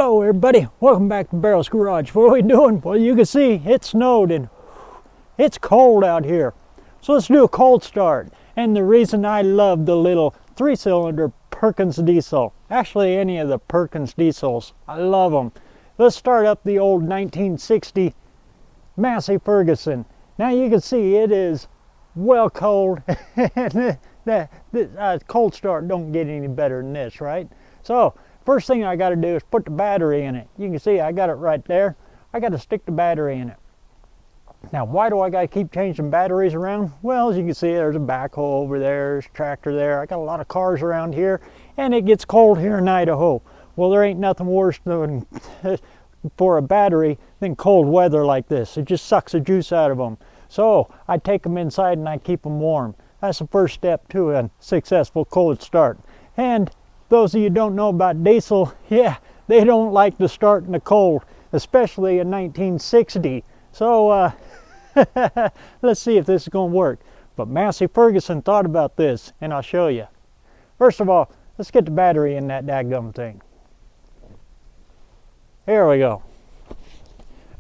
Hello everybody, welcome back to BareRose Garage. What are we doing? Well, you can see it snowed and it's cold out here. So let's do a cold start. And the reason I love the little 3-cylinder Perkins Diesel, actually any of the Perkins Diesels, I love them. Let's start up the old 1960 Massey Ferguson. Now you can see it is well cold. Cold start don't get any better than this, right? So first thing I got to do is put the battery in it. You can see I got it right there. I got to stick the battery in it. Now, why do I got to keep changing batteries around? Well, as you can see, there's a backhoe over there, there's a tractor there. I got a lot of cars around here, and it gets cold here in Idaho. Well, there ain't nothing worse than for a battery than cold weather like this. It just sucks the juice out of them. So I take them inside and I keep them warm. That's the first step to a successful cold start. And those of you who don't know about diesel, yeah, they don't like to start in the cold, especially in 1960. So let's see if this is going to work. But Massey Ferguson thought about this, and I'll show you. First of all, let's get the battery in that dadgum thing. Here we go.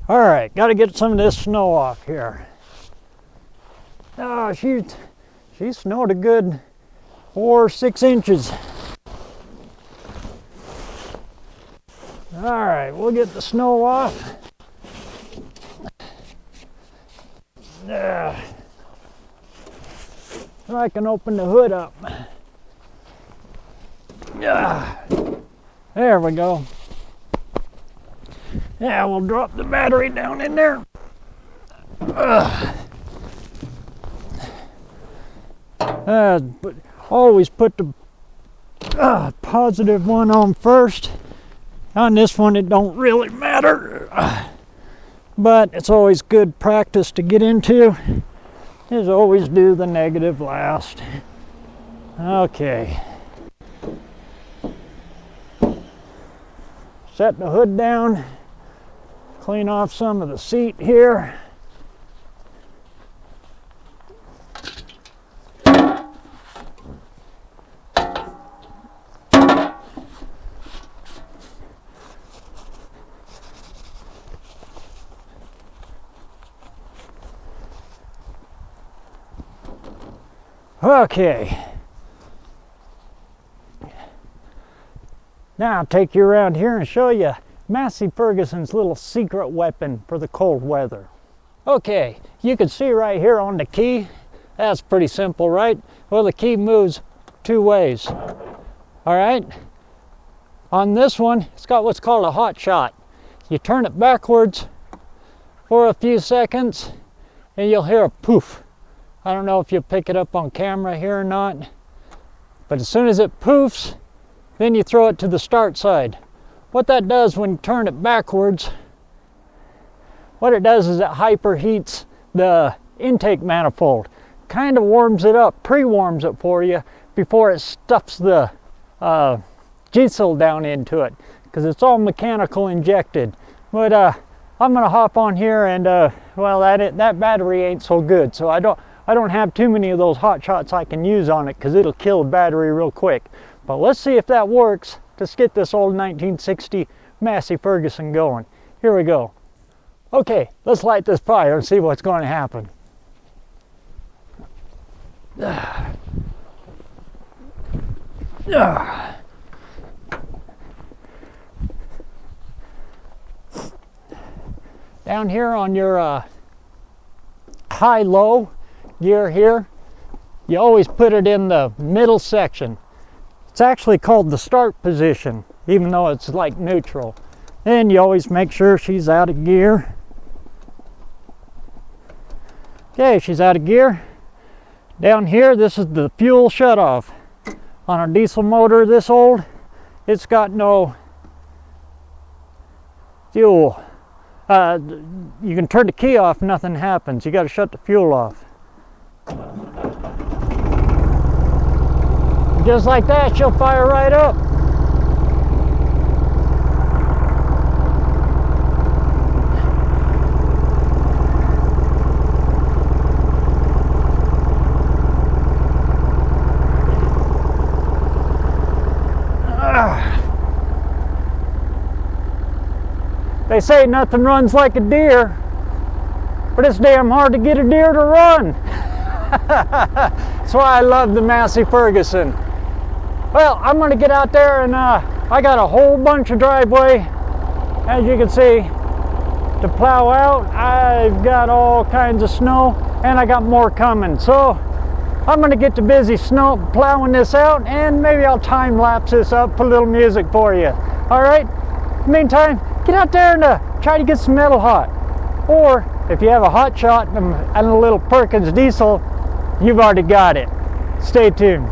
All right, got to get some of this snow off here. Oh, she snowed a good 4 or 6 inches. All right, we'll get the snow off. I can open the hood up. There we go. Yeah, we'll drop the battery down in there. But always put the positive one on first. On this one it don't really matter, but it's always good practice to get into, is always do the negative last. Okay. Set the hood down, clean off some of the seat here. Okay, now I'll take you around here and show you Massey Ferguson's little secret weapon for the cold weather. Okay, you can see right here on the key, that's pretty simple, right? Well, the key moves 2 ways, all right? On this one, it's got what's called a hot shot. You turn it backwards for a few seconds and you'll hear a poof. I don't know if you'll pick it up on camera here or not, but as soon as it poofs, then you throw it to the start side. What that does when you turn it backwards, what it does is it hyperheats the intake manifold. Kind of warms it up, pre-warms it for you before it stuffs the diesel down into it, because it's all mechanical injected. But I'm gonna hop on here and well, that battery ain't so good, so I don't have too many of those hot shots I can use on it because it'll kill the battery real quick. But let's see if that works. Let's get this old 1960 Massey Ferguson going. Here we go. Okay, let's light this fire and see what's going to happen. Down here on your high-low gear here, you always put it in the middle section. It's actually called the start position, even though it's like neutral. Then you always make sure she's out of gear. Okay, she's out of gear. Down here, this is the fuel shutoff. On a diesel motor this old, it's got no fuel. You can turn the key off, nothing happens. You got to shut the fuel off. Just like that, she'll fire right up. They say nothing runs like a deer, but it's damn hard to get a deer to run. That's why I love the Massey Ferguson. Well, I'm going to get out there, and I got a whole bunch of driveway, as you can see, to plow out. I've got all kinds of snow, and I got more coming. So I'm going to get to busy snow plowing this out, and maybe I'll time lapse this up, put a little music for you. All right? Meantime, get out there and try to get some metal hot. Or if you have a hot shot and a little Perkins Diesel, you've already got it. Stay tuned.